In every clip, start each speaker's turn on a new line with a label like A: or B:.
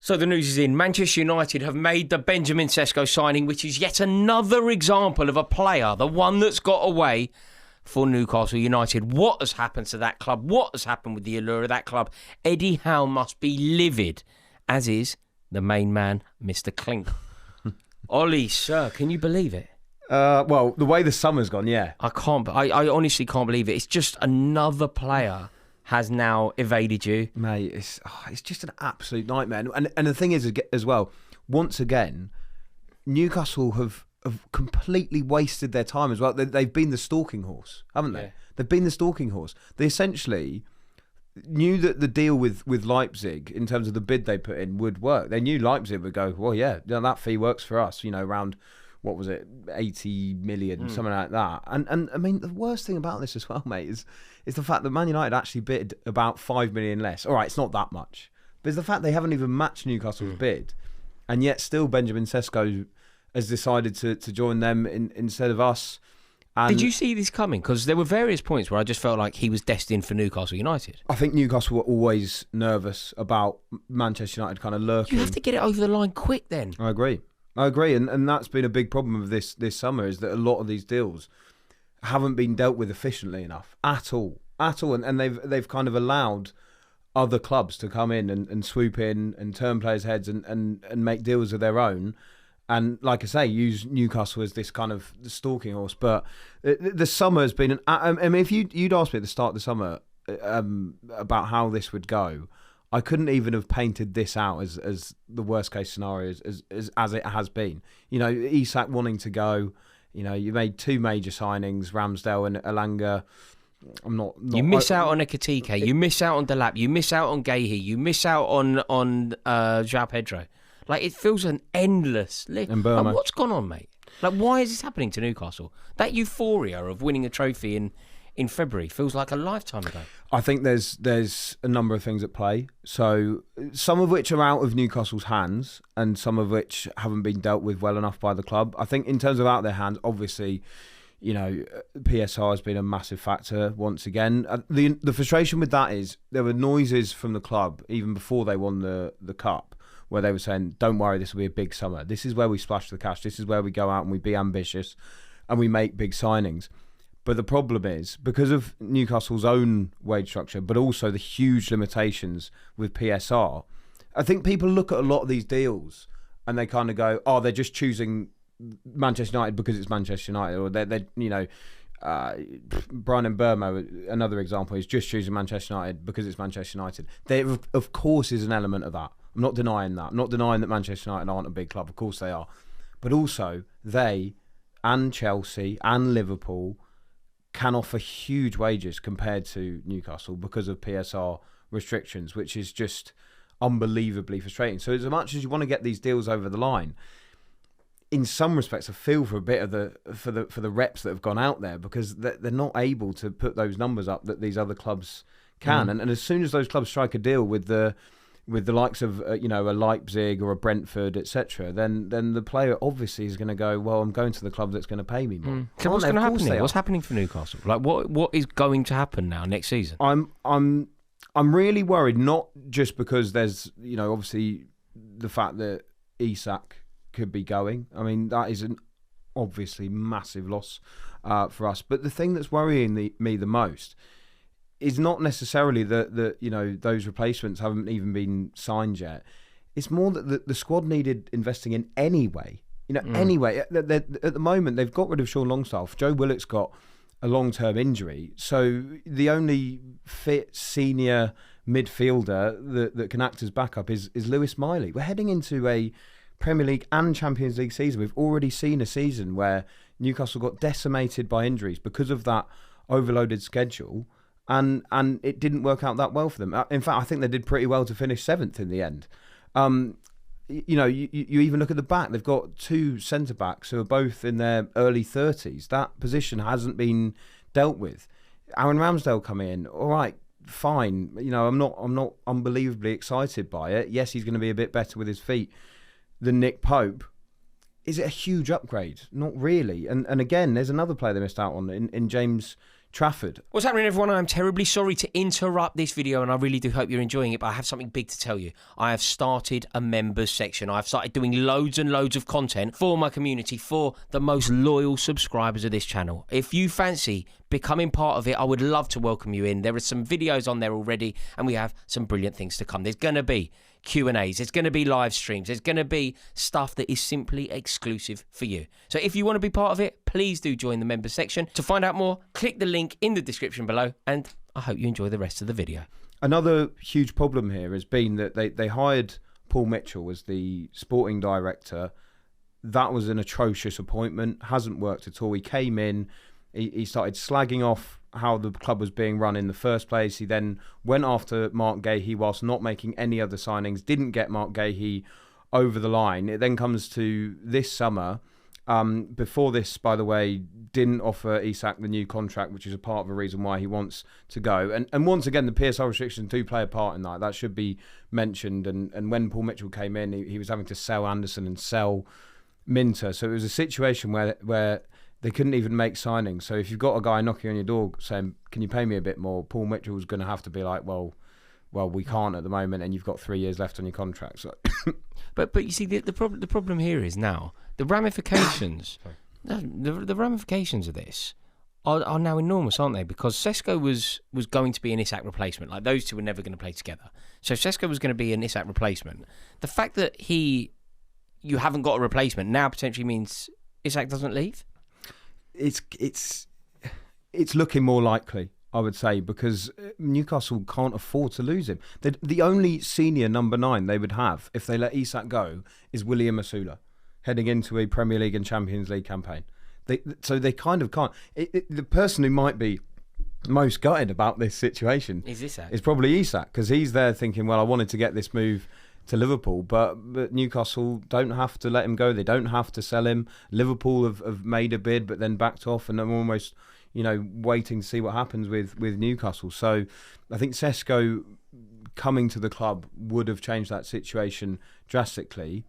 A: So the news is in. Manchester United have made the Benjamin Sesko signing, which is yet another example of a player, the one that's got away for Newcastle United. What has happened to that club? What has happened with the allure of that club? Eddie Howe must be livid, as is the main man, Mr. Clink. Ollie, sir, can you believe it?
B: Well, the way the summer's gone, yeah.
A: I honestly can't believe it. It's just another player has now evaded you.
B: Mate, it's just an absolute nightmare. And the thing is, as well, once again, Newcastle have completely wasted their time as well. They've been the stalking horse, haven't they? Yeah. They've been the stalking horse. They essentially knew that the deal with Leipzig, in terms of the bid they put in, would work. They knew Leipzig would go, well, yeah, that fee works for us, around, what was it, 80 million, something like that. And I mean, the worst thing about this as well, mate, is the fact that Man United actually bid about 5 million less. All right, it's not that much. But it's the fact they haven't even matched Newcastle's bid. And yet still Benjamin Sesko has decided to join them instead of us. And
A: did you see this coming? Because there were various points where I just felt like he was destined for Newcastle United.
B: I think Newcastle were always nervous about Manchester United kind of lurking.
A: You have to get it over the line quick then.
B: I agree. And that's been a big problem of this summer, is that a lot of these deals haven't been dealt with efficiently enough at all. And they've kind of allowed other clubs to come in and swoop in and turn players' heads and make deals of their own. And like I say, use Newcastle as this kind of stalking horse. But the summer has been I mean, if you'd asked me at the start of the summer about how this would go, I couldn't even have painted this out as the worst case scenario as it has been. Isak wanting to go. You made two major signings, Ramsdale and Elanga.
A: You miss out on Ekitike. You miss out on Delap. You miss out on Gahey. You miss out on João Pedro. Like, it feels an endless list.
B: And Burma.
A: Like, what's gone on, mate? Like, why is this happening to Newcastle? That euphoria of winning a trophy in February feels like a lifetime ago.
B: I think there's a number of things at play. So some of which are out of Newcastle's hands and some of which haven't been dealt with well enough by the club. I think in terms of out of their hands, obviously, PSR has been a massive factor once again. The frustration with that is there were noises from the club even before they won the cup, where they were saying, don't worry, this will be a big summer. This is where we splash the cash. This is where we go out and we be ambitious and we make big signings. But the problem is, because of Newcastle's own wage structure, but also the huge limitations with PSR, I think people look at a lot of these deals and they kind of go, oh, they're just choosing Manchester United because it's Manchester United. Or they're Brian Mbeumo, another example, is just choosing Manchester United because it's Manchester United. There, of course, is an element of that. I'm not denying that. I'm not denying that Manchester United aren't a big club. Of course they are. But also, they and Chelsea and Liverpool can offer huge wages compared to Newcastle because of PSR restrictions, which is just unbelievably frustrating. So as much as you want to get these deals over the line, in some respects, I feel for a bit of for the reps that have gone out there, because they're not able to put those numbers up that these other clubs can. And as soon as those clubs strike a deal with the likes of a Leipzig or a Brentford, etc., then the player obviously is going to go, well, I'm going to the club that's going to pay me more.
A: So what's going to happen here? What's happening for Newcastle? Like, what is going to happen now next season?
B: I'm really worried, not just because there's obviously the fact that Isak could be going. I mean, that is an obviously massive loss for us. But the thing that's worrying me the most is not necessarily that those replacements haven't even been signed yet. It's more that the squad needed investing in anyway. Anyway. At the moment, they've got rid of Sean Longstaff. Joe Willock's got a long-term injury. So the only fit senior midfielder that can act as backup is Lewis Miley. We're heading into a Premier League and Champions League season. We've already seen a season where Newcastle got decimated by injuries because of that overloaded schedule. And it didn't work out that well for them. In fact, I think they did pretty well to finish 7th in the end. You even look at the back. They've got two centre-backs who are both in their early 30s. That position hasn't been dealt with. Aaron Ramsdale come in. All right, fine. I'm not unbelievably excited by it. Yes, he's going to be a bit better with his feet than Nick Pope. Is it a huge upgrade? Not really. And again, there's another player they missed out on in James Trafford.
A: What's happening, everyone? I'm terribly sorry to interrupt this video, and I really do hope you're enjoying it, but I have something big to tell you. I have started a members section. I've started doing loads and loads of content for my community, for the most loyal subscribers of this channel. If you fancy becoming part of it, I would love to welcome you in. There are some videos on there already, and we have some brilliant things to come. There's going to be Q&As, there's going to be live streams, there's going to be stuff that is simply exclusive for you. So if you want to be part of it, please do join the members section. To find out more, click the link in the description below, and I hope you enjoy the rest of the video.
B: Another huge problem here has been that they hired Paul Mitchell as the sporting director. That was an atrocious appointment, hasn't worked at all. He came in, he started slagging off how the club was being run in the first place. He then went after Mark Gahey whilst not making any other signings, didn't get Mark Gahey over the line. It then comes to this summer. Before this, by the way, didn't offer Isak the new contract, which is a part of the reason why he wants to go. And once again, the PSL restrictions do play a part in that. That should be mentioned. And when Paul Mitchell came in, he was having to sell Anderson and sell Minter. So it was a situation where they couldn't even make signings. So if you've got a guy knocking on your door saying, "Can you pay me a bit more?" Paul Mitchell's going to have to be like, well, we can't at the moment, and you've got 3 years left on your contract. So,
A: but you see, the problem here is now the ramifications. the ramifications of this are now enormous, aren't they? Because Sesko was going to be an Isak replacement. Like, those two were never going to play together. So if Sesko was going to be an Isak replacement, the fact that you haven't got a replacement now potentially means Isak doesn't leave.
B: It's looking more likely, I would say, because Newcastle can't afford to lose him. The only senior number 9 they would have if they let Isak go is William Asula, heading into a Premier League and Champions League campaign. So they kind of can't. The person who might be most gutted about this situation is probably Isak, because he's there thinking, well, I wanted to get this move to Liverpool, but Newcastle don't have to let him go. They don't have to sell him. Liverpool have made a bid but then backed off, and I'm almost waiting to see what happens with Newcastle. So I think Sesko coming to the club would have changed that situation drastically.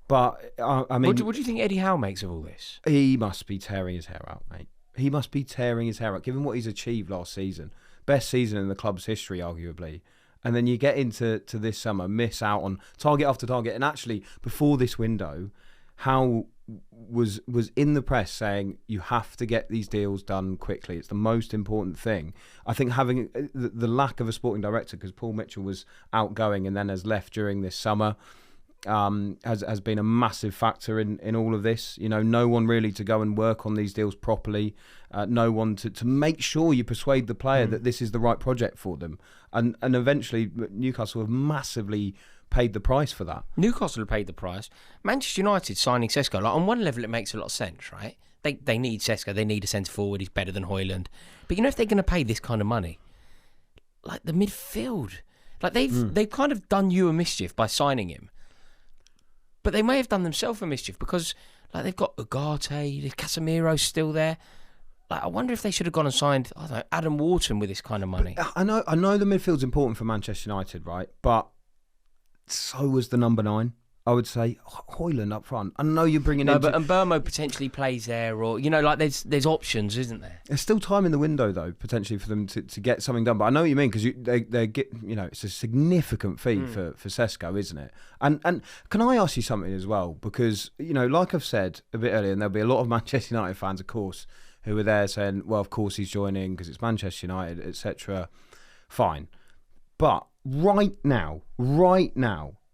B: But I mean,
A: what do you think Eddie Howe makes of all this?
B: He must be tearing his hair out, mate. He must be tearing his hair out, given what he's achieved last season. Best season in the club's history, arguably. And then you get into this summer, miss out on target after target. And actually, before this window, Howe was in the press saying you have to get these deals done quickly. It's the most important thing. I think having the lack of a sporting director, because Paul Mitchell was outgoing and then has left during this summer, has been a massive factor in all of this. No one really to go and work on these deals properly. No one to make sure you persuade the player that this is the right project for them. And eventually Newcastle have massively paid the price for that.
A: Newcastle have paid the price. Manchester United signing Sesko, like, on one level it makes a lot of sense, right? They need Sesko, they need a centre forward, he's better than Højlund. But if they're going to pay this kind of money, like the midfield, like they've kind of done you a mischief by signing him. But they may have done themselves a mischief, because like they've got Ugarte, Casemiro's still there. Like, I wonder if they should have gone and signed, I don't know, Adam Wharton with this kind of money.
B: I know the midfield's important for Manchester United, right? But so was the number 9. I would say Højlund up front. I know you're bringing in...
A: but Mbermo potentially plays there, or like there's options, isn't there?
B: There's still time in the window though, potentially for them to get something done. But I know what you mean, because they get it's a significant fee for Sesko, isn't it? And can I ask you something as well? Because like I've said a bit earlier, and there'll be a lot of Manchester United fans, of course, who are there saying, well, of course he's joining because it's Manchester United, etc. Fine, but right now.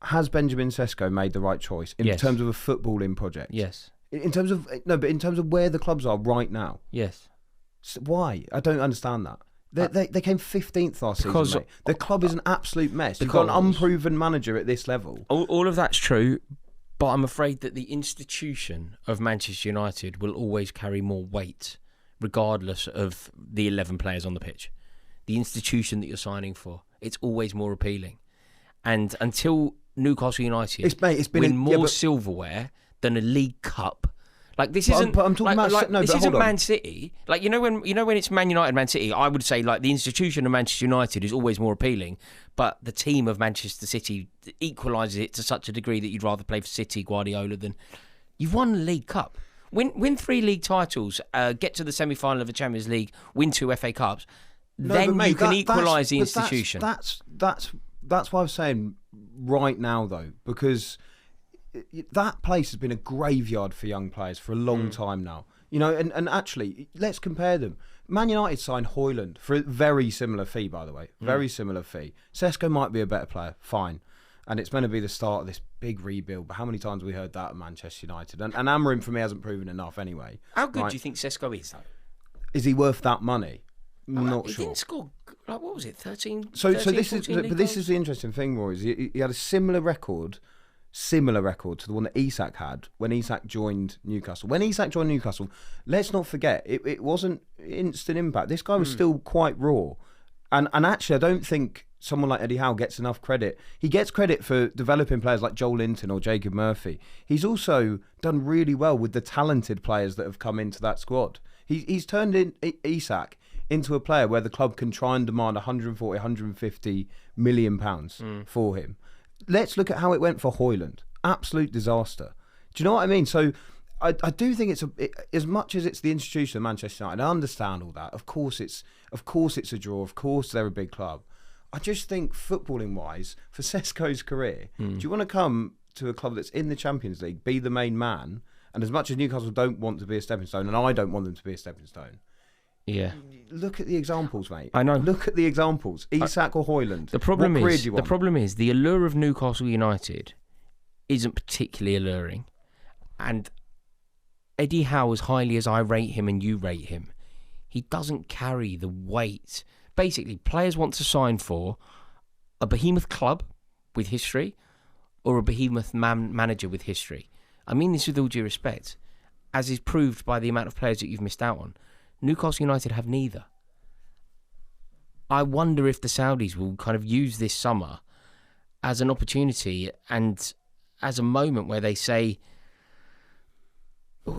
B: Has Benjamin Sesko made the right choice in terms of a footballing project?
A: Yes.
B: In terms of where the clubs are right now?
A: Yes.
B: So why? I don't understand that. They came 15th last season, mate. The club is an absolute mess. You've got an unproven manager at this level.
A: All of that's true, but I'm afraid that the institution of Manchester United will always carry more weight, regardless of the 11 players on the pitch. The institution that you're signing for, it's always more appealing. And until Newcastle United win more silverware than a League Cup, like this isn't.
B: But I'm talking about
A: this isn't Man City. Like when it's Man United, Man City, I would say like the institution of Manchester United is always more appealing, but the team of Manchester City equalises it to such a degree that you'd rather play for City, Guardiola than you've won the League Cup. Win 3 league titles, get to the semi-final of the Champions League, win 2 FA Cups.
B: No,
A: then
B: but mate,
A: you can equalise the
B: but
A: institution.
B: That's why I'm saying right now though, because that place has been a graveyard for young players for a long time now. You know, and actually, let's compare them. Man United signed Højlund for a very similar fee, by the way. Very similar fee. Sesko might be a better player, fine. And it's meant to be the start of this big rebuild. But how many times have we heard that at Manchester United? And Amorim, for me, hasn't proven enough anyway.
A: How good do you think Sesko is, though?
B: Is he worth that money? Not
A: he
B: sure.
A: He didn't score, like, what was it, 13?
B: So
A: 13,
B: this is, but this is the interesting thing, Rory. Is he had a similar record to the one that Isak had when Isak joined Newcastle. When Isak joined Newcastle, let's not forget, it wasn't instant impact. This guy was still quite raw. And actually, I don't think someone like Eddie Howe gets enough credit. He gets credit for developing players like Joel Linton or Jacob Murphy. He's also done really well with the talented players that have come into that squad. He's turned in Isak into a player where the club can try and demand 140, 150 million pounds for him. Let's look at how it went for Højlund. Absolute disaster. Do you know what I mean? So I do think as much as it's the institution of Manchester United, I understand all that. Of course it's a draw. Of course they're a big club. I just think footballing wise, for Sesko's career, do you want to come to a club that's in the Champions League, be the main man? And as much as Newcastle don't want to be a stepping stone, and I don't want them to be a stepping stone.
A: Yeah.
B: Look at the examples, mate.
A: I know.
B: Look at the examples. Isak or Højlund.
A: The problem is the allure of Newcastle United isn't particularly alluring. And Eddie Howe, as highly as I rate him and you rate him, he doesn't carry the weight. Basically, players want to sign for a behemoth club with history or a behemoth manager with history. I mean this with all due respect, as is proved by the amount of players that you've missed out on. Newcastle United have neither. I wonder if the Saudis will kind of use this summer as an opportunity and as a moment where they say,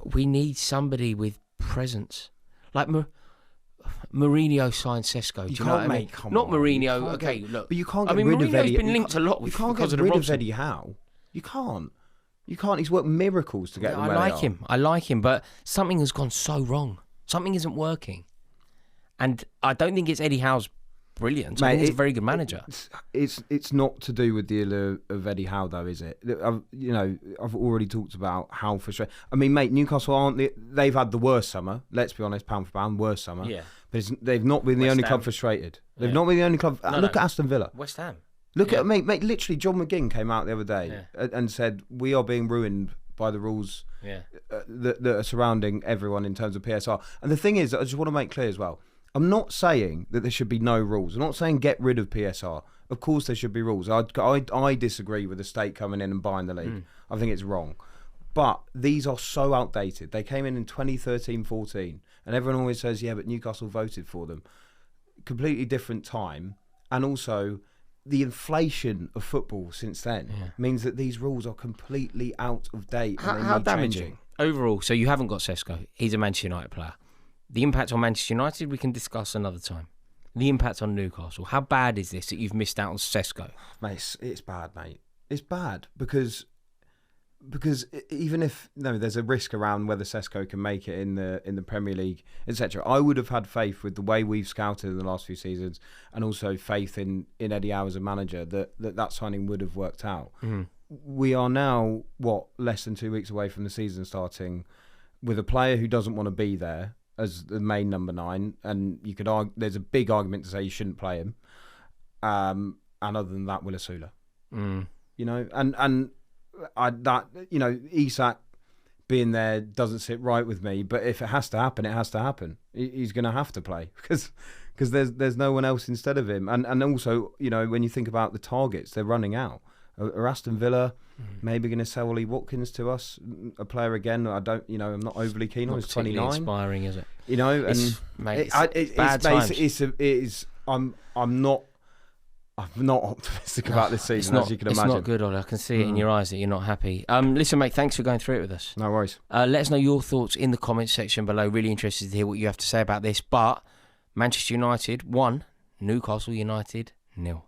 A: we need somebody with presence. Like Mourinho signed Sesko. Do you know what I mean? Not Mourinho. Okay, look.
B: But you can't get rid of Eddie.
A: Mourinho's been linked a lot with because of the
B: rid of Eddie Howe. You can't. You can't. He's worked miracles to get them where they are.
A: I like him, but something has gone so wrong. Something isn't working. And I don't think it's Eddie Howe's brilliant. I think he's a very good manager.
B: It's not to do with the allure of Eddie Howe, though, is it? I've already talked about how frustrating. I mean, mate, Newcastle they've had the worst summer. Let's be honest, pound for pound, worst summer.
A: Yeah.
B: But they've not been the only club frustrated. They've not been the only club. Look at Aston Villa.
A: West Ham.
B: Look at mate. Literally, John McGinn came out the other day and said we are being ruined by the rules that are surrounding everyone in terms of PSR. And the thing is, I just want to make clear as well, I'm not saying that there should be no rules. I'm not saying get rid of PSR. Of course there should be rules. I disagree with the state coming in and buying the league. I think it's wrong. But these are so outdated. They came in 2013-14, and everyone always says, yeah, but Newcastle voted for them. Completely different time. And also, the inflation of football since then means that these rules are completely out of date. And
A: how damaging? Overall, so you haven't got Sesko. He's a Manchester United player. The impact on Manchester United, we can discuss another time. The impact on Newcastle. How bad is this that you've missed out on Sesko?
B: Mate, it's bad, mate. It's bad because even if there's a risk around whether Sesko can make it in the Premier League, etc. I would have had faith with the way we've scouted in the last few seasons, and also faith in Eddie Howe as a manager that signing would have worked out. We are now less than 2 weeks away from the season starting, with a player who doesn't want to be there as the main number 9, and you could argue there's a big argument to say you shouldn't play him. And other than that, Will Asula. Isak being there doesn't sit right with me. But if it has to happen, it has to happen. He's going to have to play because there's no one else instead of him. And also, when you think about the targets, they're running out. Are Aston Villa maybe going to sell Ollie Watkins to us, a player again? I'm not overly keen on. He's 29.
A: Inspiring, is it?
B: I'm not optimistic about this season, as you can imagine.
A: It's not good, Ollie. I can see it in your eyes that you're not happy. Listen, mate, thanks for going through it with us.
B: No worries.
A: Let us know your thoughts in the comments section below. Really interested to hear what you have to say about this. But Manchester United 1, Newcastle United 0.